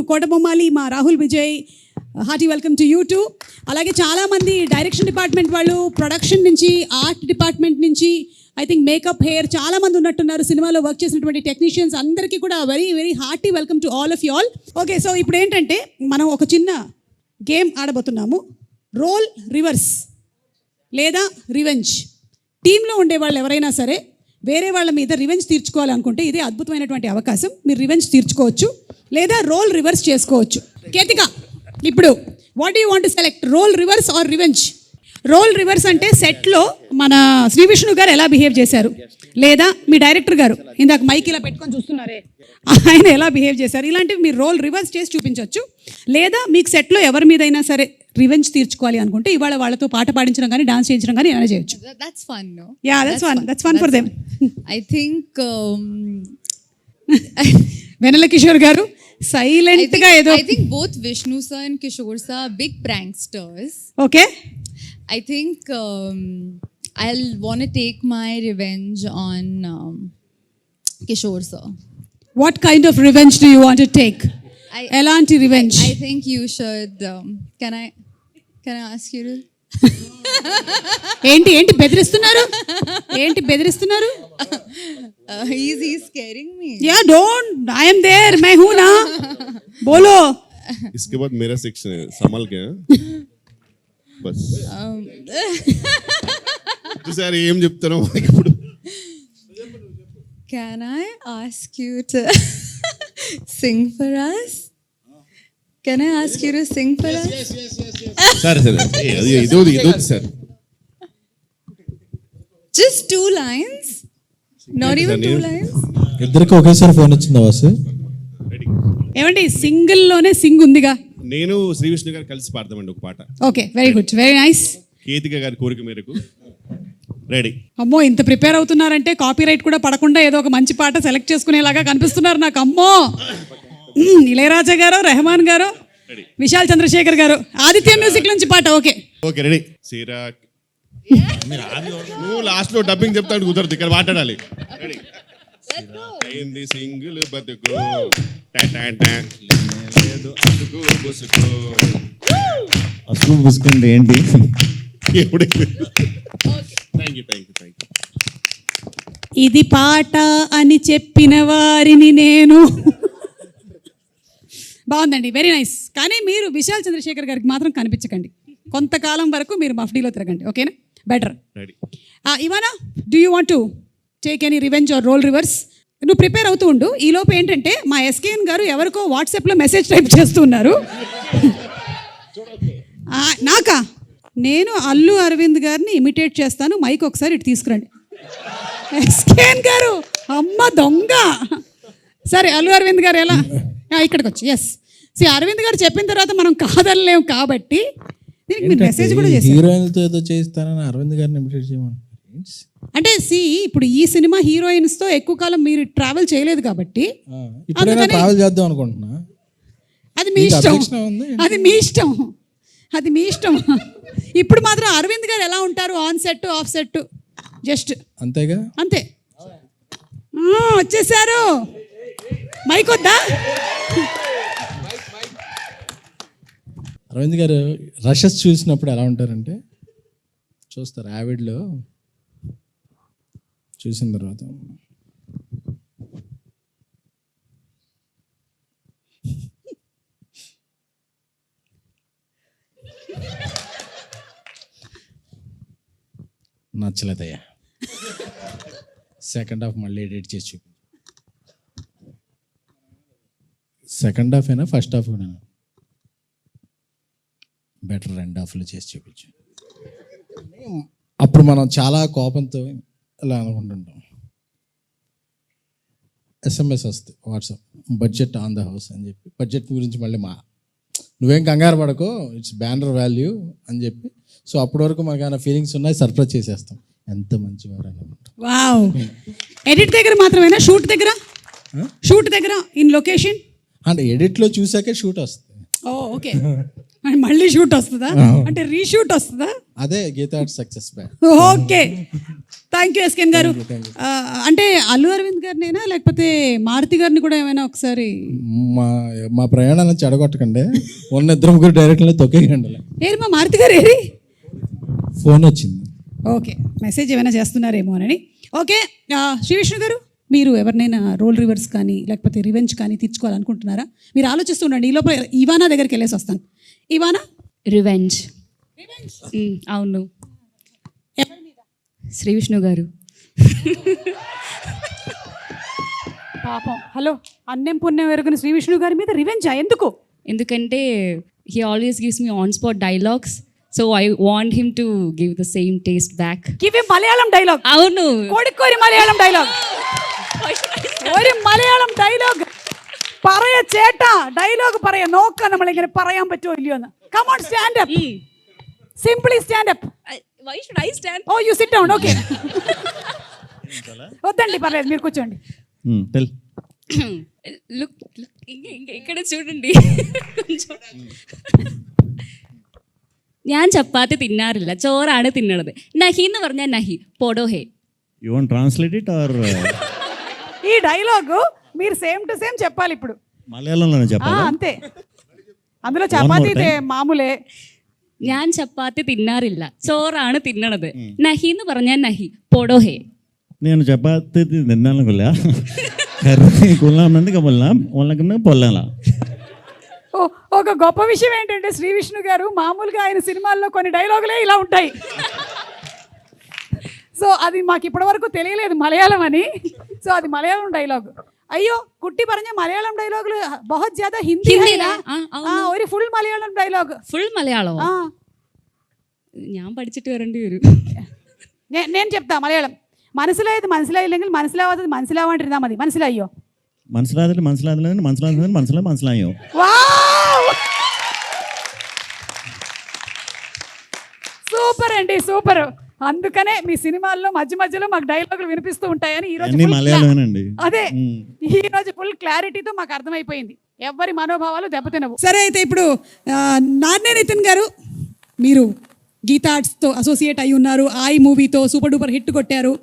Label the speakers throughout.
Speaker 1: కోటబొమ్మాలి, మా Rahul Vijay, hearty welcome to you two. అలాగే చాలామంది డైరెక్షన్ డిపార్ట్మెంట్ వాళ్ళు, ప్రొడక్షన్ నుంచి, ఆర్ట్ డిపార్ట్మెంట్ నుంచి, ఐ థింక్ మేకప్, హెయిర్ చాలామంది ఉన్నట్టున్నారు. సినిమాలో వర్క్ చేసినటువంటి టెక్నీషియన్స్ అందరికీ కూడా very very hearty welcome to all of you all. Okay, so ఇప్పుడు ఏంటంటే మనం ఒక చిన్న గేమ్ ఆడబోతున్నాము. రోల్ రివర్స్ లేదా రివెంజ్. టీంలో ఉండేవాళ్ళు ఎవరైనా సరే వేరే వాళ్ళ మీద రివెంజ్ తీర్చుకోవాలనుకుంటే ఇదే అద్భుతమైనటువంటి అవకాశం. మీరు రివెంజ్ తీర్చుకోవచ్చు లేదా రోల్ రివర్స్ చేసుకోవచ్చు. కేతిక, ఇప్పుడు what do you want to select, role reverse or revenge? Role reverse అంటే సెట్లో మన శ్రీ విష్ణు గారు ఎలా బిహేవ్ చేశారు, లేదా మీ డైరెక్టర్ గారు ఇందాక మైక్ ఇలా పెట్టుకొని చూస్తున్నారే ఆయన ఎలా బిహేవ్ చేశారు, ఇలాంటివి మీరు రోల్ రివర్స్ చేసి చూపించవచ్చు. లేదా మీకు సెట్లో ఎవరి మీదైనా సరే రివెంజ్ తీర్చుకోవాలి అనుకుంటే ఇవాళ వాళ్ళతో పాట పాడించడం కానీ డాన్స్ చేయించడం కానీ ఏమైనా చేయొచ్చు.
Speaker 2: That's fun, no?
Speaker 1: Yeah, that's fun for them.
Speaker 2: I think
Speaker 1: వెనల Kishore గారు సైలెంట్ గా ఏదో.
Speaker 2: I think both Vishnu sir and Kishore sir are big pranksters.
Speaker 1: Okay.
Speaker 2: I think I'll want to take my revenge on Kishore sir.
Speaker 1: What kind of revenge do you want to take? Elanti revenge.
Speaker 2: I think you should. Can I ask you to?
Speaker 1: ఏంటి బెదిరిస్తున్నారు?
Speaker 2: He's scaring me.
Speaker 1: Yeah, don't. I am there. मैं हूँ ना. बोलो.
Speaker 3: इसके बाद मेरा section है, संभाल के. बस. तो सर ఏం చెప్తారో ఇప్పుడు.
Speaker 2: Can I ask you to sing for us? Can I ask you to sing for us?
Speaker 3: సరే ఇదోది sir.
Speaker 2: Just 2 lines. Not even 2 lines.
Speaker 4: ఇద్దరికి ఒకేసారి ఫోన్ వచ్చిందా వాసు?
Speaker 1: ఏమండి సింగిల్ లోనే సింగ్ ఉందిగా.
Speaker 3: నేను శ్రీ విష్ణు గారు కలిసి పాడతామండి ఒక పాట.
Speaker 1: Okay, very good, very nice.
Speaker 3: Ketika గారి కోరిక మేరకు రెడీ.
Speaker 1: అమ్మో, ఇంత ప్రిపేర్ అవుతున్నారంటే కాపీరైట్ కూడా పడకుండా ఏదో ఒక మంచి పాట సెలెక్ట్ చేసుకునేలాగా కనిపిస్తున్నారు నాకు. అమ్మో, ఇళయరాజా గారు, రెహమాన్ గారు, విశాల్ చంద్రశేఖర్ గారు, ఆదిత్య మ్యూజిక్ నుంచి పాట. Okay
Speaker 3: okay ready. సిరాక్ నువ్వు లాస్ట్ లో డబ్బింగ్ చెప్తాడు, కుదరదు, ఇక్కడ మాట్లాడాలి. అయింది సింగిల్ బతుకు
Speaker 4: అసలు పుసుకుంటే ఏంటి?
Speaker 1: ఇది పాట అని చెప్పిన వారిని నేను. బాగుందండి, వెరీ నైస్. కానీ మీరు విశాల్ చంద్రశేఖర్ గారికి మాత్రం కనిపించకండి, కొంతకాలం వరకు మీరు మఫ్డీలో తిరగండి. ఓకేనా? Better. Ivana, do you want to take any revenge or role reverse? నువ్వు ప్రిపేర్ అవుతూ ఉండు. ఈలోపు ఏంటంటే మా ఎస్కేఎన్ గారు ఎవరికో వాట్సాప్లో మెసేజ్ టైప్ చేస్తూ ఉన్నారు. నాకా? నేను అల్లు అరవింద్ గారిని ఇమిటేట్ చేస్తాను, మైక్ ఒకసారి ఇటు తీసుకురండి. ఎస్కేఎన్ గారు, అమ్మ దొంగ. సరే, అల్లు అరవింద్ గారు ఎలా ఇక్కడికి వచ్చి, ఎస్ సి అరవింద్ గారు చెప్పిన తర్వాత మనం కాదనలేము కాబట్టి దీనికి మీరు మెసేజ్ కూడా చేశారు.
Speaker 4: హీరోయిన్తో ఏదో చేస్తానని అరవింద్ గారిని ఇమిటేట్ చేయమని.
Speaker 1: అంటే సి ఇప్పుడు ఈ సినిమా హీరోయిన్స్తో ఎక్కువ కాలం మీరు ట్రావెల్ చేయలేదు కాబట్టి
Speaker 4: ఇప్పుడైనా ట్రావెల్ చేద్దాం అనుకుంటున్నా.
Speaker 1: అది మీ ఇష్టం, అది మీ ఇష్టం. ఇప్పుడు మాత్రం అరవింద్ గారు ఎలా ఉంటారు, on set of set just
Speaker 4: అంతేగా,
Speaker 1: అంతే. వచ్చేసారు, మైక్ వద్దా?
Speaker 4: అరవింద్ గారు రషెస్ చూసినప్పుడు ఎలా ఉంటారంటే, చూస్తారు యావిడ్లో చూసిన తర్వాత నచ్చలేదయ్యా, సెకండ్ హాఫ్ మళ్ళీ ఎడిట్ చేసి చూపి. సెకండ్ హాఫ్ అయినా ఫస్ట్ హాఫ్ కూడా బెటర్, 2 హాఫ్లు చేసి చూపించు. అప్పుడు మనం చాలా కోపంతో ఇలా అనుకుంటుంటాం. SMS వస్తుంది WhatsApp, budget on the house అని చెప్పి, బడ్జెట్ గురించి మళ్ళీ నువ్వేం కంగారు పడకో, ఇట్స్ బ్యానర్ వాల్యూ అని చెప్పి. సో అప్పటి వరకు మనకు ఏమైనా ఫీలింగ్స్ ఉన్నాయి, సర్ప్రైజ్ చేసేస్తాం. ఎంత మంచివారు అనుకుంటాం.
Speaker 1: వావ్. ఎడిట్ దగ్గర మాత్రమేనా, షూట్ దగ్గర ఇన్ లొకేషన్
Speaker 4: అంటే ఎడిట్లో చూసాకే షూట్ వస్తుంది.
Speaker 1: ఓకే, మళ్ళీ షూట్ వస్తుందా? అంటే రీషూట్ వస్తుందా?
Speaker 4: అదే Geetha success back.
Speaker 1: Okay. Thank you SKN garu. అంటే అల్లు అరవింద్ గారినేనా లేకపోతే మారుతి గారిని కూడా ఏమైనా ఒకసారి
Speaker 4: మా మా ప్రయాణాలను చెడగొట్టకండి, ఉన్న ఇద్దరు ముగ్గురు డైరెక్ట్లీ తొక్కేయండి.
Speaker 1: ఏరి మా మారుతి గారు ఏరి?
Speaker 4: ఫోన్ వచ్చింది.
Speaker 1: ఓకే, మెసేజ్ ఏమైనా చేస్తున్నారేమో అని. ఓకే, శ్రీ విష్ణు గారు, మీరు ఎవరినైనా రోల్ రివర్స్ కానీ లేకపోతే రివెంజ్ కానీ తీర్చుకోవాలనుకుంటున్నారా? మీరు ఆలోచిస్తుండండి, ఈ లోపల ఇవానా దగ్గరికి వెళ్ళేసి వస్తాను. ఇవానా,
Speaker 5: రివెంజ్. అవును, శ్రీ విష్ణు గారు.
Speaker 1: పాపం, హలో, అన్నం పుణ్యం ఎరుగున శ్రీ విష్ణు గారి మీద రివెంజా? ఎందుకు?
Speaker 5: ఎందుకంటే he always gives me on spot dialogues, so I want him to give the same taste back.
Speaker 1: Give him Malayalam dialogue.
Speaker 5: అవును,
Speaker 1: కోడికోరి మలయాళం ഡയലോഗ്. ഒരു മലയാളം ഡയലോഗ് പറയ ചേട്ടാ, ഡയലോഗ് പറയ, നോക്കാം നമ്മൾ ഇങ്ങനെ പറയാൻ പറ്റുമോ ഇല്ലയോ എന്ന്. Come on, stand up, simply stand up.
Speaker 5: Why should I stand?
Speaker 1: Oh you sit down. Okay, వద్దండి పర్లేదు, మీరు కూర్చోండి.
Speaker 3: టెల్.
Speaker 5: లుక్, ఇక్కడ చూడండి కొంచెం. ഞാൻ ചപ്പാത്തി തിന്നാറില്ല, ചോറാണ് തിന്നണത്. നഹി എന്ന് പറഞ്ഞാൽ നഹി, പോടോ ഹേ.
Speaker 6: You want to translate it or
Speaker 1: ఈ డైలాగ్ మీరు సేమ్ టు సేమ్ చెప్పాలి ఇప్పుడు.
Speaker 6: మలయాళంలోనే చెప్పాలా?
Speaker 1: అంతే, అందులో చపాతీ మామూలే.
Speaker 5: ഞാൻ ചപ്പാത്തി തിന്നാറില്ല, ചോറാണ് തിന്നണത്. നഹി എന്ന് പറഞ്ഞാൽ നഹി, പോടോ ഹേ.
Speaker 6: నేను చపాతి తిన్నాను కొల్లా కర్రీ కొల్లామంది కొల్లా వాళ్ళకన్నా పొల్లాలా.
Speaker 1: ఒక గొప్ప విషయం ఏంటంటే శ్రీ విష్ణు గారు మామూలుగా ఆయన సినిమాల్లో కొన్ని డైలాగులే ఇలా ఉంటాయి. సో అది మాకు ఇప్పటివరకు తెలియలేదు మలయాళం అని. సో అది మలయాళం డైలాగ్. అయ్యో കുട്ടി പറഞ്ഞ മലയാളം ഡയലോഗിൽ बहुत ज्यादा ഹിന്ദി ഒരു ഫുൾ മലയാളം ഡയലോഗ്.
Speaker 5: ഫുൾ മലയാളമോ? ഞാൻ പഠിച്ചിട്ട് വരേണ്ടി വരും.
Speaker 1: నేను చెప్తా మలయాళం. മനസ്സിലായത് മനസ്സിലായില്ലെങ്കിൽ മനസ്സിലാവാത്തത് മനസ്സിലാവാണ്ടിരുന്നാൽ മതി. മനസ്സിലായോ?
Speaker 6: മനസ്സിലാതില്ല മനസ്സിലാതില്ല മനസ്സിലാതില്ല മനസ്സിലായോ?
Speaker 1: సూపర్ అండి, సూపర్. అందుకనే మీ సినిమాల్లో మధ్య మధ్యలో మాకు డైలాగులు వినిపిస్తూ ఉంటాయని ఈ రోజు అదే ఈ రోజు ఫుల్ క్లారిటీతో మాకు అర్థమైపోయింది. ఎవరి మనోభావాలు దెబ్బతినవు. సరే, అయితే ఇప్పుడు నాన్నే నితిన్ గారు, మీరు గీతా ఆర్ట్స్తో అసోసియేట్ అయి ఉన్నారు. ఐ మూవీతో సూపర్ డూపర్ హిట్ కొట్టారు.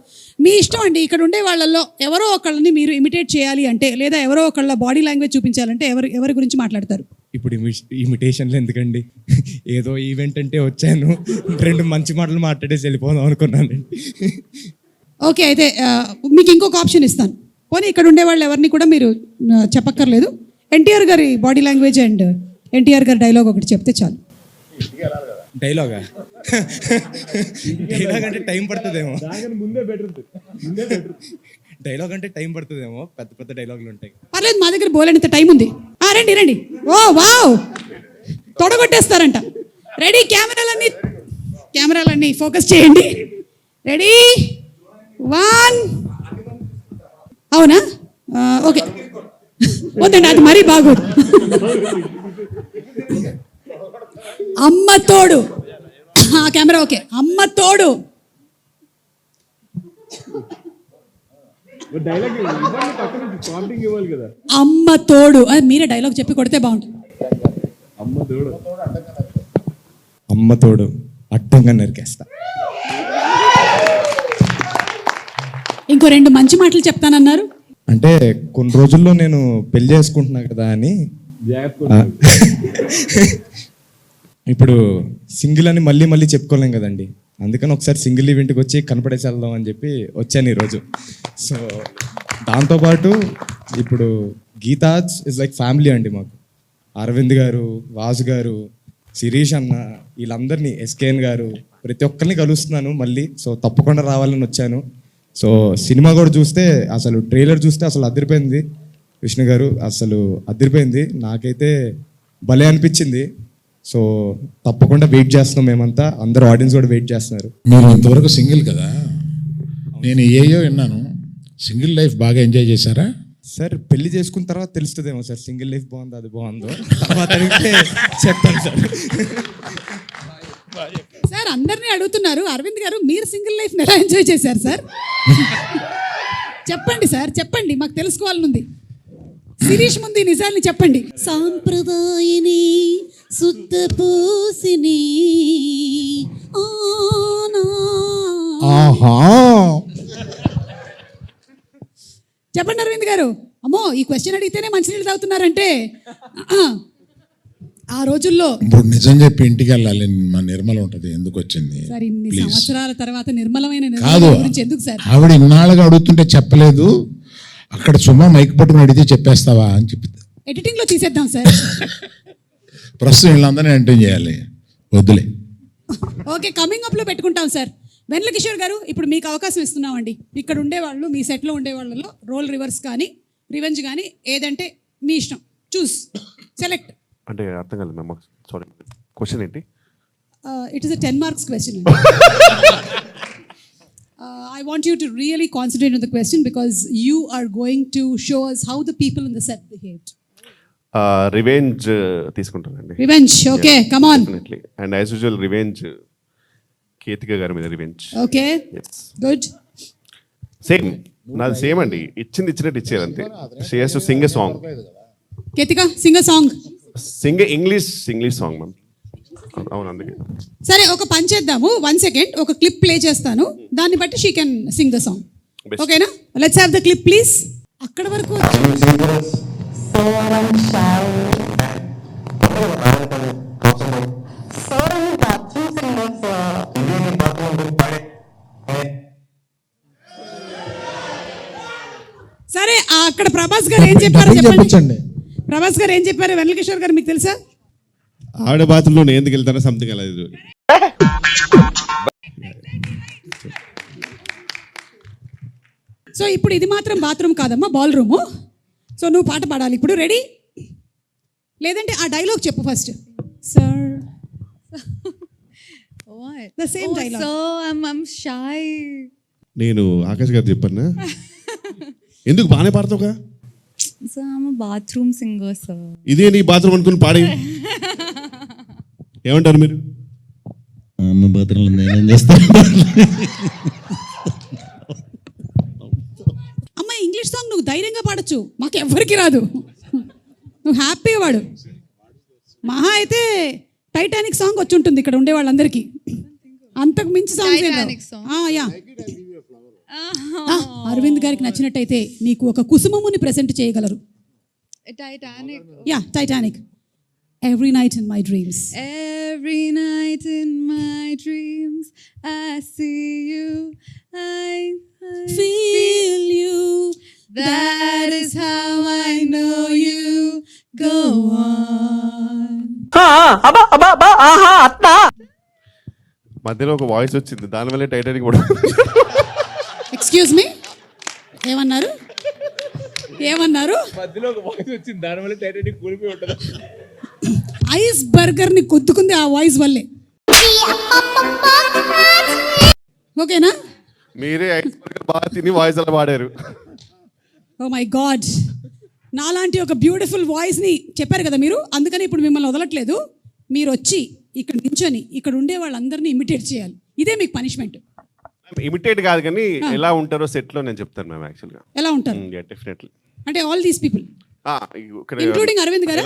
Speaker 1: మీ ఇష్టం అండి, ఇక్కడ ఉండే వాళ్ళల్లో ఎవరో ఒకళ్ళని మీరు ఇమిటేట్ చేయాలి అంటే, లేదా ఎవరో ఒకళ్ళ బాడీ లాంగ్వేజ్ చూపించాలంటే ఎవరి గురించి మాట్లాడతారు?
Speaker 7: ఇప్పుడు ఇమిటేషన్లు ఎందుకండి, ఏదో ఈవెంట్ అంటే వచ్చాను, 2 మంచి మాటలు మాట్లాడేసి వెళ్ళిపోదాం అనుకున్నానండి.
Speaker 1: ఓకే, అయితే మీకు ఇంకొక ఆప్షన్ ఇస్తాను. పోనీ ఇక్కడ ఉండే వాళ్ళు ఎవరిని కూడా మీరు చెప్పక్కర్లేదు. ఎన్టీఆర్ గారి బాడీ లాంగ్వేజ్ అండ్ ఎన్టీఆర్ గారి డైలాగ్ ఒకటి చెప్తే చాలు.
Speaker 7: డైలాగా? డైలాగ్ అంటే టైం పడుతుందేమో. డైలాగ్ అంటే టైం పడుతుందేమో, పెద్ద పెద్ద డైలాగులు ఉంటాయి.
Speaker 1: పర్లేదు, మా దగ్గర బోలేనంత టైం ఉంది. రండి రండి. ఓ వావ్, తొడగొట్టేస్తారంట. రెడీ, కెమెరాలన్నీ ఫోకస్ చేయండి. రెడీ, 1. అవునా? ఓకే, వద్దండి, అది మరీ బాగోదు. అమ్మ తోడు. Camera okay. అమ్మ తోడు. అమ్మ తోడు. మీరే డైలాగ్ చెప్పి కొడితే బాగుంటుంది.
Speaker 7: అమ్మ తోడు అడ్డంగా నరికేస్తా.
Speaker 1: ఇంకో 2 మంచి మాటలు చెప్తానన్నారు.
Speaker 7: అంటే కొన్ని రోజుల్లో నేను పెళ్లి చేసుకుంటున్నా కదా అని, ఇప్పుడు సింగిల్ అని మళ్ళీ మళ్ళీ చెప్పుకోలేం కదండి. అందుకని ఒకసారి సింగిల్ ఈవెంట్కి వచ్చి కనపడేసి వెళ్దాం అని చెప్పి వచ్చాను ఈరోజు. సో దాంతోపాటు ఇప్పుడు గీతాజ్ ఇస్ లైక్ ఫ్యామిలీ అండి మాకు. అరవింద్ గారు, వాసు గారు, శిరీష్ అన్న, వీళ్ళందరినీ, ఎస్కేఎన్ గారు, ప్రతి ఒక్కరిని కలుస్తున్నాను మళ్ళీ. సో తప్పకుండా రావాలని వచ్చాను. సో సినిమా కూడా చూస్తే, అసలు ట్రైలర్ చూస్తే అసలు అదిరిపోయింది. విష్ణు గారు అసలు అదిరిపోయింది, నాకైతే భలే అనిపించింది. సో తప్పకుండా వెయిట్ చేస్తున్నాం మేమంతా, అందరూ ఆడియన్స్ కూడా వెయిట్ చేస్తున్నారు.
Speaker 8: మీరు ఇంతవరకు సింగిల్ కదా, నేను ఏయో విన్నాను, సింగిల్ లైఫ్ బాగా ఎంజాయ్ చేశారా?
Speaker 7: సార్ పెళ్లి చేసుకున్న తర్వాత తెలుస్తుందేమో సార్, సింగిల్ లైఫ్ బాగుందో అది బాగుందో, తర్వాత అడిగితే చెప్తాను సార్.
Speaker 1: సార్ అందరినీ అడుగుతున్నారు, అరవింద్ గారు మీరు సింగిల్ లైఫ్ ఎలా ఎంజాయ్ చేశారు సార్? చెప్పండి సార్, చెప్పండి, మాకు తెలుసుకోవాలనుంది. శిరీష్ ముందు ఈ నిజాల్ని చెప్పండి. సాంప్రదాయని శుద్ధ పూసిని
Speaker 8: ఆహా
Speaker 1: గారు అమ్మో ఈ క్వశ్చన్ అడిగితేనే మంచినీళ్ళు తాగుతున్నారంటే ఆ రోజుల్లో
Speaker 8: ఇప్పుడు నిజం చెప్పి ఇంటికి వెళ్ళాలి. మా నిర్మల ఉంటుంది, ఎందుకు వచ్చింది?
Speaker 1: సార్ ఇన్ని
Speaker 8: Please.
Speaker 1: సంవత్సరాల తర్వాత నిర్మలమైన
Speaker 8: కాదు,
Speaker 1: నిర్మల గురించి ఎందుకు సార్?
Speaker 8: ఆవిడ ఇన్నాళ్ళుగా అడుగుతుంటే చెప్పలేదు. అక్కడ సుమా మైక్ పట్టుకుని అడిగితే చెప్పేస్తావా అని చెప్పి
Speaker 1: ఎడిటింగ్ లో తీసేద్దాం సార్.
Speaker 8: ప్రస్తుతం వీళ్ళందరినీ ఎంటర్ చేయాలి. వద్దులే.
Speaker 1: ఓకే, కమింగ్ అప్ లో పెట్టుకుంటాం సార్. వెన్నెల కిషోర్ గారు, ఇప్పుడు మీకు అవకాశం ఇస్తున్నామండి. ఇక్కడ ఉండేవాళ్ళు, మీ సెట్లో ఉండే వాళ్ళలో రోల్ రివర్స్ కానీ రివెంజ్ కానీ ఏదంటే మీ ఇష్టం, చూస్ సెలెక్ట్.
Speaker 9: అంటే అర్థం కాలేదు మ్యామ్, సారీ. క్వశ్చన్ ఏంటి?
Speaker 1: It is a 10 marks question. I want you to really concentrate on the question because you are going to show us how the people in the set behaved.
Speaker 9: Revenge తీసుకుంటానండి.
Speaker 1: Revenge, okay, come on.
Speaker 9: Definitely. And as usual revenge Ketika గారి మీద revenge.
Speaker 1: Okay, good.
Speaker 9: Same నాది same అండి, ఇచ్చినట్టు ఇచ్చేది అంతే. She has to sing a song.
Speaker 1: Ketika, sing a song.
Speaker 9: Singh English song ma'am. అవును, అందుకే.
Speaker 1: సరే, ఒక పని చేద్దాము. 1 second, ఒక క్లిప్ ప్లే చేస్తాను, దాన్ని బట్టి she can sing the song.
Speaker 9: Best.
Speaker 1: ఓకేనా? Let's have the clip please. అక్కడ వరకు సరే, అక్కడ ప్రభాస్ గారు ఏం చెప్పారు
Speaker 4: డబ్బింగ్
Speaker 1: చెప్పండి.
Speaker 4: చెప్పించండి.
Speaker 1: ప్రభాస్ గారు ఏం చెప్పారు? వెన్నెల కిషోర్ గారు మీకు తెలుసా?
Speaker 3: ఆవిడ బాత్రూంలో నేను ఎందుకు వెళ్తానో సంథింగ్ అలా ఇది.
Speaker 1: సో ఇప్పుడు ఇది మాత్రం బాత్రూమ్ కాదమ్మా, బాల్ రూము. సో నువ్వు పాట పాడాలి ఇప్పుడు. రెడీ? లేదంటే ఆ డైలాగ్ చెప్పు first. Sir
Speaker 2: What?
Speaker 1: The same dialogue.
Speaker 2: So I'm shy.
Speaker 3: నేను ఆకాష్ గారు చెప్పాను, ఎందుకు బాగానే పాడతావుగా,
Speaker 2: So I'm a bathroom singer, sir.
Speaker 3: ఇదే నీ బాత్రూమ్ అనుకుని పాడి. ఏమంటారు మీరు?
Speaker 6: అమ్మ బాత్రూంలో నేనేం చేస్తాను?
Speaker 1: అమ్మ, ఇంగ్లీష్ సాంగ్ నువ్వు ధైర్యంగా పాడొచ్చు, మాకు ఎవ్వరికి రాదు. నువ్వు హ్యాపీగా పాడు. మహా అయితే టైటానిక్ సాంగ్ వచ్చి ఉంటుంది ఇక్కడ ఉండే వాళ్ళందరికీ, అంతకు మించి
Speaker 2: Titanic song.
Speaker 1: Songs. Yeah, Aravind గారికి నచ్చినట్టయితే నీకు ఒక కుసుమముని ప్రెజెంట్ చేయగలరు.
Speaker 2: Titanic.
Speaker 1: Yeah, Titanic. Every night in my dreams.
Speaker 2: Every night in my dreams, I see you. I
Speaker 1: Feel you.
Speaker 2: That is how I know you. Go on.
Speaker 9: మధ్యలో ఒక voice వచ్చింది, దానివల్లే టైటానిక్ కూడా.
Speaker 1: ఎక్స్క్యూజ్ మీ, ఏమన్నారు?
Speaker 7: మధ్యలో ఒక voice వచ్చింది, దానివల్ల టైటానిక్ కూలిపోయి ఉంటుంది.
Speaker 1: ఐస్ బర్గర్ ని కొద్దుకుంది ఆ వాయిస్ వల్లే. ఓకేనా?
Speaker 9: మీరే ఐస్ బర్గర్ బాగా తిని వాయిస్ అలా పాడారు.
Speaker 1: ఓ మై గాడ్, నాలాంటి ఒక బ్యూటిఫుల్ వాయిస్ ని చెప్పారు కదా మీరు, అందుకని ఇప్పుడు మిమ్మల్ని వదలట్లేదు. మీరు వచ్చి ఇక్కడ నించొని ఇక్కడ ఉండే వాళ్ళందరినీ ఇమిటేట్ చేయాలి. ఇదే మీకు పనిష్మెంట్.
Speaker 9: ఇమిటేట్ కాదు కానీ ఎలా ఉంటారో సెట్ లో నేను చెప్తాను మ్యామ్. యాక్చువల్గా
Speaker 1: ఎలా ఉంటారు
Speaker 9: డెఫినెట్లీ.
Speaker 1: అంటే ఆల్ దీస్ పీపుల్
Speaker 9: ఇక్కడ
Speaker 1: ఇంక్లూడింగ్ అరవింద్ గారు.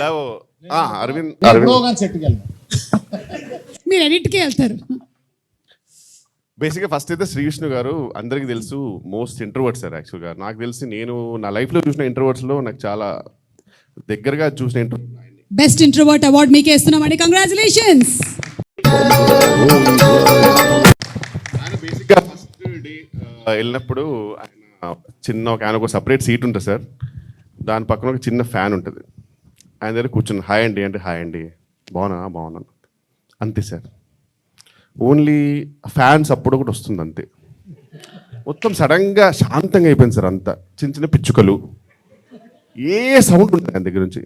Speaker 9: అరవింద్
Speaker 4: సెట్కి వెళ్దాం.
Speaker 1: మీరు ఎడిట్కే వెళ్తారు.
Speaker 9: బేసిక్గా ఫస్ట్ అయితే శ్రీ విష్ణు గారు అందరికీ తెలుసు మోస్ట్ ఇంట్రోవర్ట్ సార్. యాక్చువల్గా నాకు తెలిసి నేను నా లైఫ్లో చూసిన ఇంట్రోవర్ట్స్లో నాకు చాలా దగ్గరగా చూసిన ఇంట్రోవర్ట్.
Speaker 1: బెస్ట్ ఇంట్రోవర్ట్ అవార్డ్ మీకే ఇస్తున్నామండి. కంగ్రాచులేషన్స్.
Speaker 9: ఆయన బేసిక్గా ఫస్ట్ డే వెళ్ళినప్పుడు ఆయన ఒక సపరేట్ సీట్ ఉంటుంది సార్, దాని పక్కన ఒక చిన్న ఫ్యాన్ ఉంటుంది. ఆయన దగ్గర కూర్చుని హాయ్ అండి అంటే హాయ్ అండి, బాగున్నాను అంతే సార్. ఓన్లీ ఫ్యాన్స్ అప్పుడు ఒకటి వస్తుంది అంతే. మొత్తం సడన్గా శాంతంగా అయిపోయింది సార్. అంతా చిన్న చిన్న పిచ్చుకలు, ఏ సౌండ్ ఉంటుంది ఆయన దగ్గర నుంచి.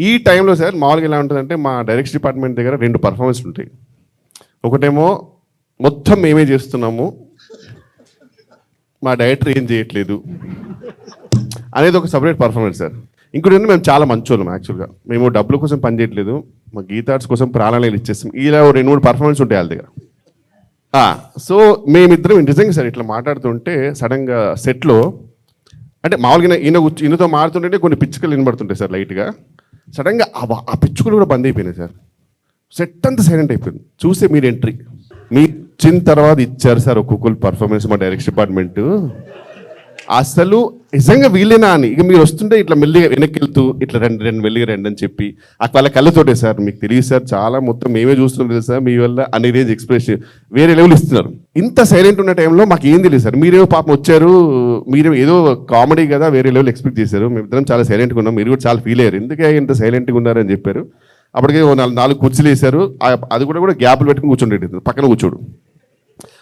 Speaker 9: ఈ టైంలో సార్ మామూలుగా ఎలా ఉంటుందంటే మా డైరెక్షన్ డిపార్ట్మెంట్ దగ్గర 2 పర్ఫార్మెన్స్ ఉంటాయి. ఒకటేమో మొత్తం మేమే చేస్తున్నాము, మా డైరెక్టర్ ఏం చేయట్లేదు అనేది ఒక సపరేట్ పర్ఫార్మెన్స్ సార్. ఇంకోటి మేము చాలా మంచోళ్ళం యాక్చువల్గా. మేము డబ్బుల కోసం పని చేయట్లేదు, మా గీతార్ట్స్ కోసం ప్రాణాలు ఇచ్చేస్తాం. ఇలా 2-3 పర్ఫార్మెన్స్ ఉంటాయి వాళ్ళ దగ్గర. సో మేమిద్దరం నిజంగా సార్ ఇట్లా మాట్లాడుతుంటే సడన్గా సెట్లో అంటే మామూలుగా ఈయనతో మారుతుంటే కొన్ని పిచ్చుకలు వినబడుతుంటాయి సార్ లైట్గా. సడన్గా ఆ పిచ్చుకలు కూడా బంద్ అయిపోయినాయి సార్. సెట్ అంతా సైలెంట్ అయిపోయింది. చూస్తే మీరు ఎంట్రీ మీ వచ్చిన తర్వాత ఇచ్చారు సార్ ఒక్కొక్కరు పర్ఫార్మెన్స్ మా డైరెక్షన్ డిపార్ట్మెంట్. అసలు నిజంగా వీళ్ళేనా అని. ఇక మీరు వస్తుంటే ఇట్లా మెల్లిగా వెనక్కి వెళ్తూ ఇట్లా రెండు మెల్లిగా రండి అని చెప్పి వాళ్ళ కళ్ళతోటే సార్ మీకు తెలియదు సార్ చాలా మొత్తం మేమే చూస్తున్నాం తెలుసు సార్ మీ వల్ల అన్ని రేంజ్ ఎక్స్ప్రెషన్ వేరే లెవెల్ ఇస్తున్నారు. ఇంత సైలెంట్ ఉన్న టైంలో మాకు ఏం తెలియదు సార్. మీరేమో పాపం వచ్చారు, మీరు ఏదో కామెడీ కదా వేరే లెవెల్ ఎక్స్పెక్ట్ చేశారు. మేమిద్దరం చాలా సైలెంట్గా ఉన్నాం, మీరు కూడా చాలా ఫీల్ అయ్యారు ఎందుకే ఇంత సైలెంట్గా ఉన్నారని చెప్పారు. అప్పటికే 4 కుర్చీలు వేశారు, అది కూడా గ్యాప్లు పెట్టుకుని కూర్చుంటాడు, పక్కన కూర్చోడు,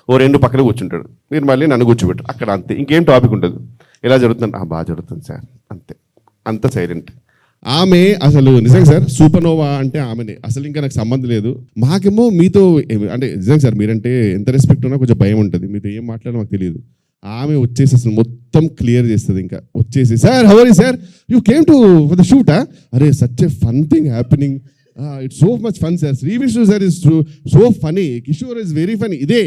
Speaker 9: ఓ 2 పక్కన కూర్చుంటాడు. మీరు మళ్ళీ నన్ను కూర్చోబెట్టారు అక్కడ, అంతే. ఇంకేం టాపిక్ ఉంటుంది. ఎలా జరుగుతుంది? బాగా జరుగుతుంది సార్, అంతే. అంత సైలెంట్.
Speaker 3: ఆమె అసలు నిజంగా సార్ సూపర్నోవా అంటే ఆమెనే, అసలు ఇంకా నాకు సంబంధం లేదు. మాకేమో మీతో అంటే నిజంగా సార్ మీరంటే ఎంత రెస్పెక్ట్ ఉన్నా కొంచెం భయం ఉంటుంది, మీతో ఏం మాట్లాడో మాకు తెలియదు. ఆమె వచ్చేసి అసలు మొత్తం క్లియర్ చేస్తుంది. ఇంకా వచ్చేసి sir how are you sir, you came to for the షూటా, అరే such a fun thing happening, it's so much fun sir, Sri Vishnu sir is so funny, Kishore is very funny. ఇదే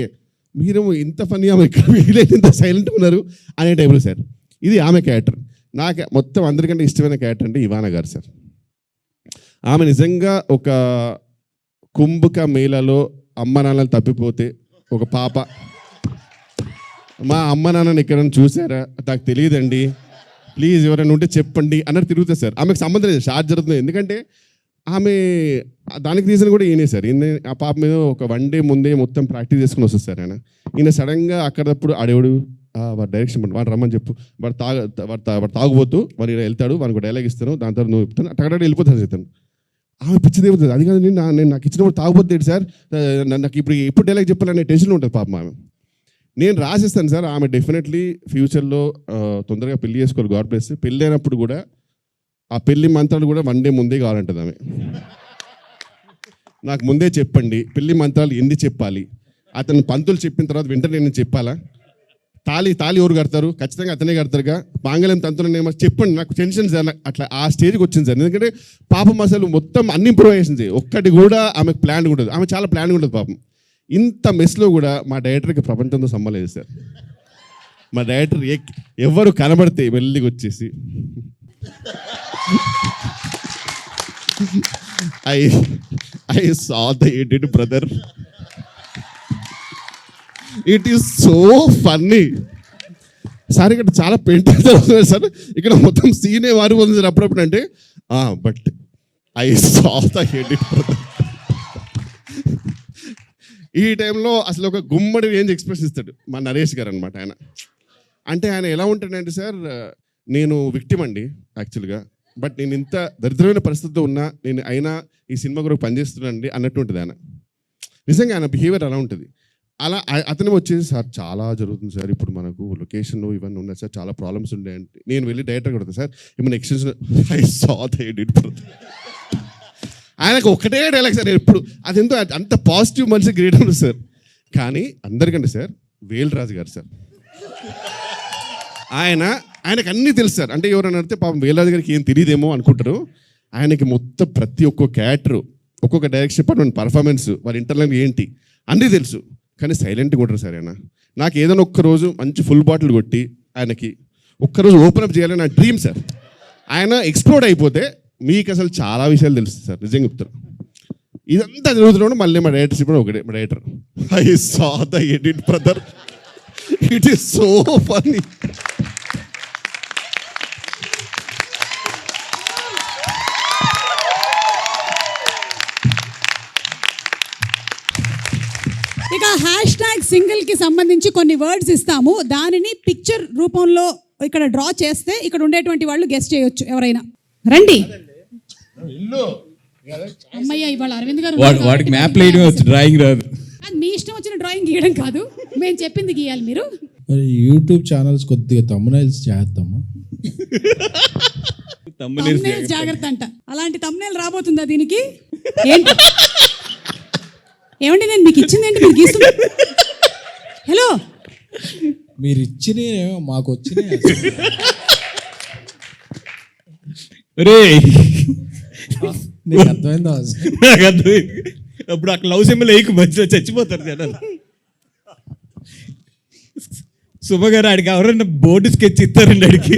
Speaker 3: మీరేమో ఇంత ఫనీ, ఆమె వీలైతే ఇంత సైలెంట్గా ఉన్నారు అనే టైంలో సార్. ఇది ఆమె క్యారెక్టర్. నాకు మొత్తం అందరికంటే ఇష్టమైన క్యారెక్టర్ అంటే ఇవానా గారు సార్. ఆమె నిజంగా ఒక కుంభక మేళలో అమ్మ నాన్నలు తప్పిపోతే ఒక పాప, మా అమ్మ నాన్నని ఎక్కడైనా చూసారా, నాకు తెలియదండి, ప్లీజ్ ఎవరైనా ఉంటే చెప్పండి అన్నట్టు తిరుగుతుంది సార్. ఆమెకు సంబంధం లేదు, షార్ట్ జరుగుతుంది. ఎందుకంటే ఆమె దానికి రీజన్ కూడా ఈయనే సార్. ఈయన ఆ పాప మీద ఒక 1 డే ముందే మొత్తం ప్రాక్టీస్ చేసుకుని వస్తుంది సార్. ఈయన సడన్గా అక్కడప్పుడు ఆడేవాడు వాడు డైరెక్షన్ వాడు రమ్మని చెప్పు, వాడు తాగుబోతూ వాడు వెళ్తాడు, వాడికి డైలాగ్ ఇస్తాను, దాని తర్వాత నువ్వు చెప్తాను, అక్కడ వెళ్ళిపోతాను చెప్తాను. ఆమె పిచ్చిది ఏమవుతుంది, అది కాదు నేను నాకు ఇచ్చినప్పుడు తాగుబోతుంది సార్, నాకు ఇప్పుడు డైలాగ్ చెప్పాలనే టెన్షన్ ఉంటుంది పాపం ఆమె. నేను రాసిస్తాను సార్. ఆమె డెఫినెట్లీ ఫ్యూచర్లో తొందరగా పెళ్లి చేసుకోవాలి, గాడ్ బ్లెస్. పెళ్ళి అయినప్పుడు కూడా ఆ పెళ్లి మంత్రాలు కూడా 1 డే ముందే కావాలంటుంది ఆమె. నాకు ముందే చెప్పండి పెళ్లి మంత్రాలు ఎన్ని చెప్పాలి, అతను పంతులు చెప్పిన తర్వాత వెంటనే నేను చెప్పాలా, తాళి ఎవరు కడతారు, ఖచ్చితంగా అతనే కడతారుగా, మాంగళ్యం తంతులనేమో చెప్పండి, నాకు టెన్షన్ సార్. అట్లా ఆ స్టేజ్కి వచ్చింది సార్. ఎందుకంటే పాపం అసలు మొత్తం అన్ని ఇంప్రూవైజేషన్స్, ఒక్కటి కూడా ఆమెకు ప్లాన్ ఉంటుంది. ఆమె చాలా ప్లాన్ ఉంటుంది పాపం. ఇంత మెస్లో కూడా మా డైరెక్టర్కి ప్రపంచంతో సంబంధం సార్. మా డైరెక్టర్ ఎవరు కనబడితే వెళ్ళికి వచ్చేసి I saw the edit, brother. It is so funny. Sir ఇక్కడ చాలా పెయింట్ అవుతుంది సార్, ఇక్కడ మొత్తం సీనే వారి ఉంది సార్ అప్పుడప్పుడు. అంటే but I saw the edit, brother. ఈ టైంలో అసలు ఒక గుమ్మడి రేంజ్ ఎక్స్ప్రెస్ ఇస్తాడు మా నరేష్ గారు అనమాట. ఆయన అంటే ఆయన ఎలా ఉంటాడంటే సార్, నేను విక్టిమ్ అండి యాక్చువల్గా, బట్ నేను ఇంత దరిద్రమైన పరిస్థితిలో ఉన్నా నేను అయినా ఈ సినిమా కొరకు పనిచేస్తున్నానండి అన్నట్టు ఉంటుంది ఆయన. నిజంగా ఆయన బిహేవియర్ అలా ఉంటుంది. అలా అతను వచ్చేసి సార్ చాలా జరుగుతుంది సార్, ఇప్పుడు మనకు లొకేషన్లో ఇవన్నీ ఉన్నాయి సార్, చాలా ప్రాబ్లమ్స్ ఉన్నాయంటే నేను వెళ్ళి డైరెక్టర్ కొడతాను సార్, ఏమైనా extension I saw the edit. ఆయనకు ఒకటే డైలాగ్ సార్ ఎప్పుడు, అదెంతో అంత పాజిటివ్ మనిషి గ్రేట్ ఉంది సార్. కానీ అందరికంటే సార్ వేల్రాజు గారు సార్, ఆయనకు అన్నీ తెలుసు సార్. అంటే ఎవరైనా అడిగితే పాపం వేల్రాజు గారికి ఏం తెలియదేమో అనుకుంటారు. ఆయనకి మొత్తం ప్రతి ఒక్క క్యారెక్టర్, ఒక్కొక్క డైరెక్షన్ డిపార్ట్మెంట్ పర్ఫార్మెన్స్, వాళ్ళ ఇంటర్నల్ ఏంటి అన్నీ తెలుసు. కానీ సైలెంట్గా ఉంటారు సార్ ఆయన. నాకు ఏదైనా ఒక్కరోజు మంచి ఫుల్ బాటిల్ కొట్టి ఆయనకి ఒక్కరోజు ఓపెన్ అప్ చేయాలని నా డ్రీమ్ సార్. ఆయన ఎక్స్ప్లోర్డ్ అయిపోతే మీకు అసలు చాలా విషయాలు తెలుస్తుంది సార్, నిజంగా చెప్తారు. ఇదంతా జరుగుతున్నాడు మళ్ళీ మా డైరెక్టర్ ఇప్పుడు ఒకటే, మా director I saw the edit, brother. It is so funny.
Speaker 1: ఇక #సింగిల్కి సంబంధించి కొన్ని వర్డ్స్ ఇస్తాము, దానిని పిక్చర్ రూపంలో ఇక్కడ డ్రా చేస్తే ఇక్కడ ఉండేటువంటి వాళ్ళు గెస్ట్ చేయొచ్చు. ఎవరైనా రండి. అమ్మయ్య, ఇవాళ అరవింద్ గారు
Speaker 7: వాడికి మ్యాప్ వేయడం వచ్చు, డ్రాయింగ్ రాదు.
Speaker 1: అది మీ ఇష్టం వచ్చిన డ్రాయింగ్ గీయడం కాదు, మేము చెప్పింది గీయాలి మీరు.
Speaker 4: మరి యూట్యూబ్ ఛానల్స్ కొద్దిగా తమ్మునైల్స్ చేద్దామా?
Speaker 1: thumbnails జాగ్రత్త అంట. అలాంటి తమ్మునేల్ రాబోతుందా దీనికి? ఏంటి ఏమండి నేను మీకు ఇచ్చిందేంటి మీరు గీస్తున్నా? హలో,
Speaker 4: మీరు ఇచ్చిన మాకు వచ్చినాయి.
Speaker 7: రే
Speaker 4: నీకు అర్థమైందా?
Speaker 7: నాకు అర్థమైంది. అప్పుడు అక్కడ లవ్ సింబల్ వేయకు, మంచిగా చచ్చిపోతారు జనాలు. శుభ గారు ఆడికి ఎవరన్నా బోర్డు స్కెచ్ ఇస్తారండి ఆడికి,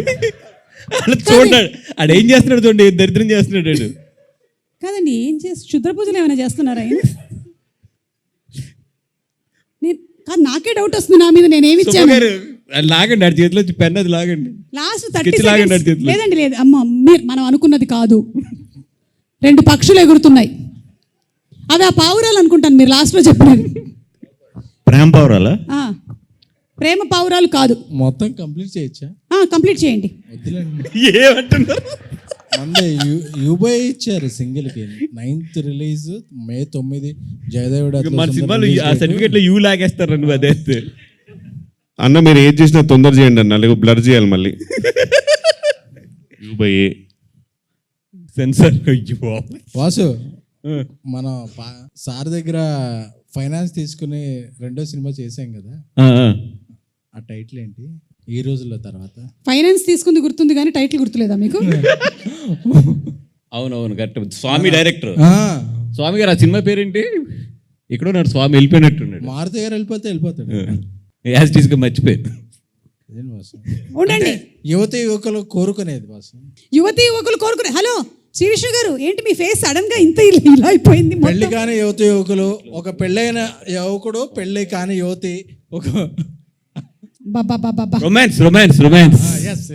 Speaker 7: అలా చూడండి ఆడు ఏం చేస్తున్నాడు చూడండి, దరిద్రం చేస్తున్నాడు ఆడు.
Speaker 1: కాదండి, ఏం చేసి క్షుద్ర పూజలు ఏమైనా చేస్తున్నారా ఆయన? కాదు, నాకే డౌట్ వస్తుంది నా మీద, నేనేమి ఇచ్చాను?
Speaker 10: లాగండి ఆడి చేతిలో పెన్ అది లాగండి.
Speaker 1: లాస్ట్
Speaker 10: Sketch
Speaker 1: 30
Speaker 10: లాగండి
Speaker 1: seconds.
Speaker 10: ఆడి చేతిలో.
Speaker 1: లేదండి లేదు అమ్మ మనం అనుకున్నది కాదు. 2 పక్షులు ఎగురుతున్నాయి. అవి ఆ పావురాలు అనుకుంటాను మీరు లాస్ట్లో చెప్పినది.
Speaker 6: ప్రేమ పౌరాలా?
Speaker 1: ప్రేమ పావురాలు కాదు.
Speaker 4: మొత్తం కంప్లీట్ చేయొచ్చా?
Speaker 1: కంప్లీట్ చేయండి.
Speaker 4: వద్దులేండి.
Speaker 10: ఏమంటున్నారు?
Speaker 4: మందే యూబై ఇచ్చారు సింగిల్కి. 9th రిలీజ్ May 9 జయదేవుడు
Speaker 10: మన సినిమాలో ఆ సర్టిఫికేట్లో యూ లాగేస్తారు నువ్వు అదే.
Speaker 3: అన్న మీరు ఏది చేసినా తొందర చేయండి అన్న, లేకపోతే బ్లర్ చేయాలి మళ్ళీ. యూబై
Speaker 10: సెన్సర్.
Speaker 4: వాసు మన సార్ దగ్గర ఫైనాన్స్ తీసుకుని 2వ సినిమా చేసాం కదా, ఆ టైటిల్ ఏంటి ఈ రోజుల్లో తర్వాత?
Speaker 1: ఫైనాన్స్ తీసుకుంది గుర్తుంది కానీ టైటిల్ గుర్తులేదా మీకు?
Speaker 10: అవునవును కరెక్ట్. స్వామి డైరెక్టర్ స్వామి గారు. ఆ సినిమా పేరేంటి? ఇక్కడ ఉన్నాడు స్వామి, వెళ్ళిపోయినట్టున్నాడు.
Speaker 4: మారుతి గారు వెళ్ళిపోతాడు.
Speaker 10: యాజ్ టీస్గా మర్చిపోయాడు.
Speaker 1: ఉండండి.
Speaker 4: యువతి యువకులు కోరుకునేది బాసు.
Speaker 1: యువతి యువకులు కోరుకునే. హలో శ్రీ విష్ణు గారు, ఏంటి మీ ఫేస్ సడన్ గా ఇంత ఇలా అయిపోయింది?
Speaker 4: పెళ్లి కాని యువతి యువకులు, ఒక పెళ్ళైన యువకుడు, పెళ్లి కాని యువతి, ఒక
Speaker 10: రొమాన్స్ రొమాన్స్ రొమాన్స్.
Speaker 4: ఎస్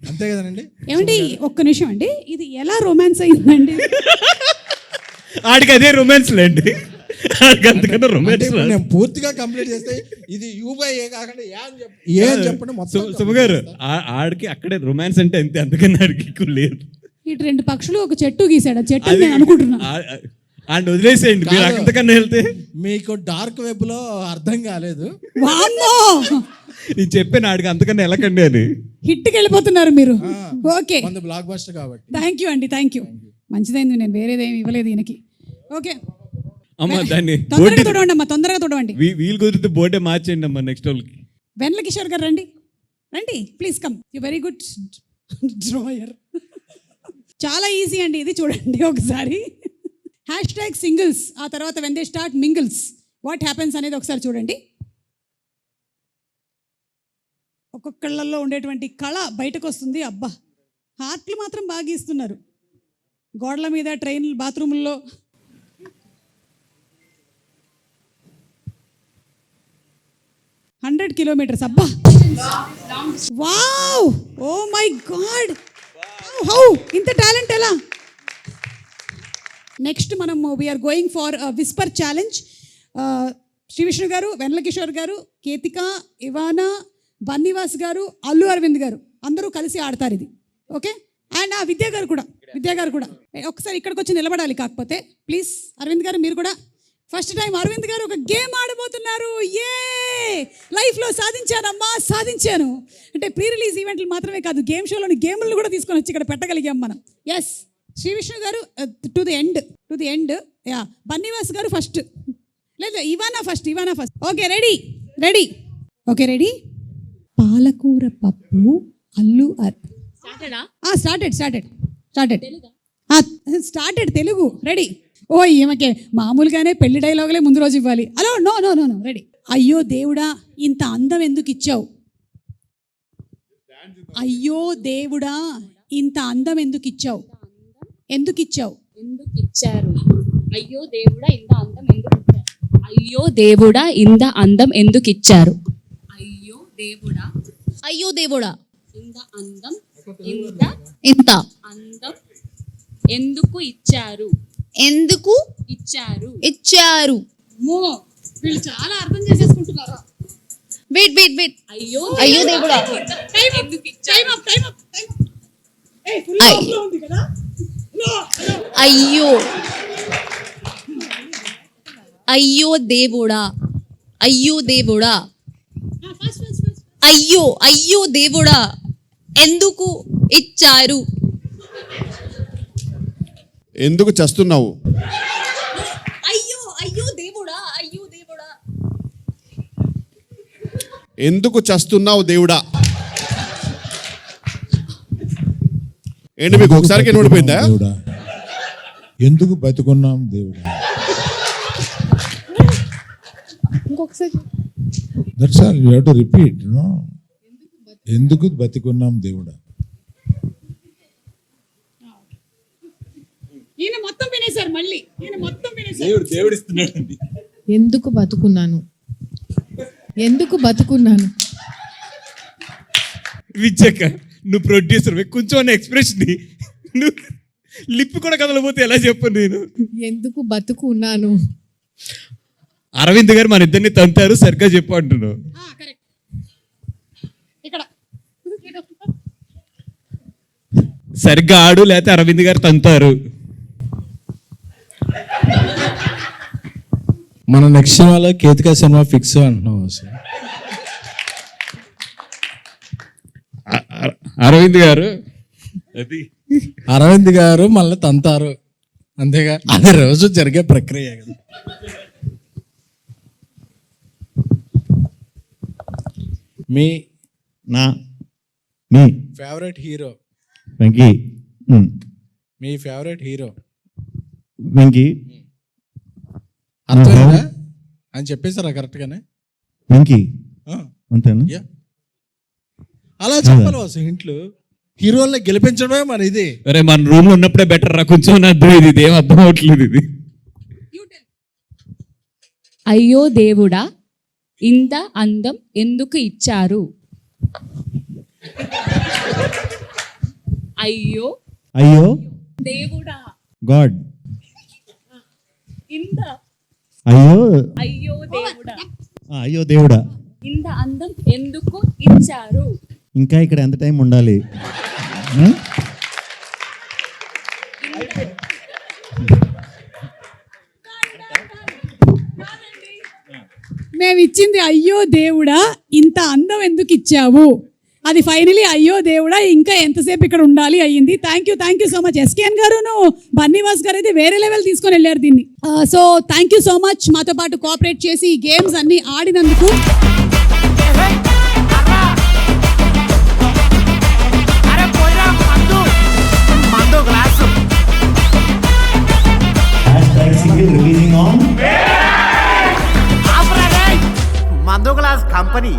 Speaker 4: అంతే కదండి.
Speaker 1: ఏమండి ఒక్క నిమిషం అండి, ఇది ఎలా రొమాన్స్ అయిందండి?
Speaker 10: ఆడికి అదే రొమాన్స్ లేండి. అంతకన్నా రొమాన్స్.
Speaker 4: నేను పూర్తిగా కంప్లీట్ చేస్తే ఇది యూబై కాకుండా ఏం చెప్పండి మొత్తం.
Speaker 10: సుమగారు ఆడికి అక్కడే రొమాన్స్ అంటే అంతే, అందుకని ఆడికి ఎక్కువ లేదు.
Speaker 1: ఇటు 2 పక్షులు ఒక చెట్టు గీసాడు, ఆ చెట్టు నేను అనుకుంటున్నా.
Speaker 10: అండ్ వదిలేసేయండి మీరు అంతకన్నా వెళ్తే.
Speaker 4: మీకు డార్క్ వెబ్ లో అర్థం కాలేదు.
Speaker 1: వామ్మో,
Speaker 10: నేను చెప్పాను ఆడికి అంతకన్నా వెళ్ళకండి అని.
Speaker 1: హిట్కి వెళ్ళిపోతున్నారు మీరు. ఓకే,
Speaker 4: బ్లాక్ బస్టర్ కాబట్టి.
Speaker 1: థ్యాంక్ యూ అండి, థ్యాంక్ యూ. మంచిదైంది, నేను వేరేదేమి ఇవ్వలేదు ఈయనకి. ఓకే
Speaker 10: అమ్మా దాన్ని
Speaker 1: తొందరగా తొడవండి అమ్మా, తొందరగా తొడవండి.
Speaker 10: వీలు కుదిరితే బోర్డే మార్చేయండి అమ్మా నెక్స్ట్ వాళ్ళకి.
Speaker 1: వెన్నెల కిషోర్ గారు రండి, రండి please come. You very good drawer. చాలా ఈజీ అండి ఇది, చూడండి ఒకసారి. #singles, ఆ తర్వాత when they start mingles what happens అనేది ఒకసారి చూడండి. ఒక్కొక్కళ్ళల్లో ఉండేటువంటి కళ బయటకు వస్తుంది. అబ్బా, హార్ట్లు మాత్రం బాగా ఇస్తున్నారు. గోడల మీద, ట్రైన్, బాత్రూముల్లో. $100 kilometers. అబ్బా, wow, oh my god, how ఇంత టాలెంట్ ఎలా? నెక్స్ట్ మనం we're going for whisper challenge. Sri Vishnu గారు, వెన్నెల కిషోర్ గారు, కేతిక, ఇవానా, బన్నీవాస్ గారు, అల్లు అరవింద్ గారు అందరూ కలిసి ఆడతారు ఇది. ఓకే, అండ్ విద్యా గారు కూడా ఒకసారి ఇక్కడికి వచ్చి నిలబడాలి. కాకపోతే ప్లీజ్ అరవింద్ గారు మీరు కూడా. ఫస్ట్ టైం అరవింద్ గారు ఒక గేమ్ ఆడబోతున్నారు. లైఫ్లో సాధించానమ్మా, సాధించాను అంటే ప్రీ రిలీజ్ ఈవెంట్లు మాత్రమే కాదు, గేమ్ షోలోని గేములను కూడా తీసుకొని వచ్చి ఇక్కడ పెట్టగలిగాం మనం. Yes, Sri Vishnu garu to the end. Yeah, Bunny Vas garu first, లేదు Ivana first. Okay, ready. Okay, ready. పాలకూర పప్పు, అల్లు స్టార్టెడ్ తెలుగు. రెడీ. ఓ ఈమెకే మామూలుగానే పెళ్లి డైలాగులే ముందు రోజు ఇవ్వాలి. Hello, no, ready. అయ్యో దేవుడా, ఇంత అందం ఎందుకు ఇచ్చావు? అయ్యో దేవుడా, ఇంత అందం ఎందుకు ఇచ్చావు?
Speaker 5: అయ్యో దేవుడా, ఇంత అందం ఎందుకు ఇచ్చారు? అయ్యో దేవుడా, ఇంత అందం ఎందుకు ఇచ్చారు? అయ్యో దేవుడా, ఇంత అందం ఎందుకు ఇచ్చారు?
Speaker 1: వీళ్ళు చాలా అర్థం చేసేసుకుంటున్నారు.
Speaker 2: వెయిట్. అయ్యో దేవుడా, అయ్యో దేవుడా, ఎందుకు ఇచ్చారు?
Speaker 3: ఎందుకు చస్తున్నావు?
Speaker 2: అయ్యో దేవుడా,
Speaker 3: ఎందుకు చస్తున్నావు దేవుడా? ఏంటి మీకు ఒకసారికి ఎన్నుడిపోయిందా?
Speaker 8: దేవుడా, ఎందుకు బతుకున్నాం దేవుడా?
Speaker 2: ఇంకొకసారి.
Speaker 8: That's all you have to repeat. No, ఎందుకు బతుకున్నాం దేవుడా?
Speaker 1: ఈయన మొత్తం వినేశారు. మళ్ళీ ఈయన మొత్తం వినేశారు.
Speaker 10: దేవుడు ఇస్తున్నాడు.
Speaker 11: ఎందుకు బతుకున్నాను?
Speaker 10: విచ్చక్క నువ్వు ప్రొడ్యూసర్ కొంచెం ఎక్స్ప్రెషన్ నువ్వు లిప్ కూడా కదలపోతే ఎలా చెప్పను నేను.
Speaker 2: ఎందుకు బతుకు ఉన్నాను.
Speaker 10: అరవింద్ గారు మన ఇద్దరిని తంతారు సరిగ్గా చెప్పు అంటున్నావు. సరిగ్గా ఆడు లేకపోతే అరవింద్ గారు తంతారు.
Speaker 4: మన నెక్స్ట్ సినిమాలో కేతికా సినిమా ఫిక్స్ అంటున్నాం అసలు.
Speaker 10: అరవింద్ గారు అది
Speaker 4: అరవింద్ గారు మళ్ళీ తంతారు అంతేగా, అది రోజు జరిగే ప్రక్రియ కదా. మీ
Speaker 6: మీ
Speaker 4: ఫేవరెట్ హీరో
Speaker 6: వెంకీ.
Speaker 4: మీ ఫేవరెట్ హీరో
Speaker 6: వెంకీ
Speaker 4: అర్థమైందా అని చెప్పేశారా కరెక్ట్గానే?
Speaker 6: వెంకీ
Speaker 4: ఆ,
Speaker 6: అంతేనా?
Speaker 4: యా. అలా చెప్పాలి అసలు ఇంట్లో హీరోల్ని గెలిపించడమే మన ఇది.
Speaker 10: అరే మన రూమ్ లో ఉన్నప్పుడే బెటర్ రా కొంచెం అర్థం. ఇది ఏం అర్థం అవట్లేదు ఇది.
Speaker 5: అయ్యో దేవుడా ఇంత అందం ఎందుకు ఇచ్చారు. అయ్యో
Speaker 6: అయ్యో
Speaker 5: దేవుడా
Speaker 6: గాడ్.
Speaker 5: ఇంత
Speaker 6: అయ్యో
Speaker 5: అయ్యో దేవుడా
Speaker 6: అయ్యో దేవుడా
Speaker 5: ఇంత అందం ఎందుకు ఇచ్చారు.
Speaker 6: ఇంకా ఇక్కడ ఎంత టైం ఉండాలి?
Speaker 1: మేము ఇచ్చింది అయ్యో దేవుడా ఇంత అందం ఎందుకు ఇచ్చావు, అది ఫైనలీ అయ్యో దేవుడా ఇంకా ఎంతసేపు ఇక్కడ ఉండాలి అయ్యింది. Thank you so much. SKN గారును బన్నీవాస్ గారు అయితే వేరే లెవెల్ తీసుకొని వెళ్ళారు దీన్ని. So thank you so much మాతో పాటు కోఆపరేట్ చేసి ఈ గేమ్స్ అన్ని ఆడినందుకు.
Speaker 11: మందు గ్లాస్ కంపెనీ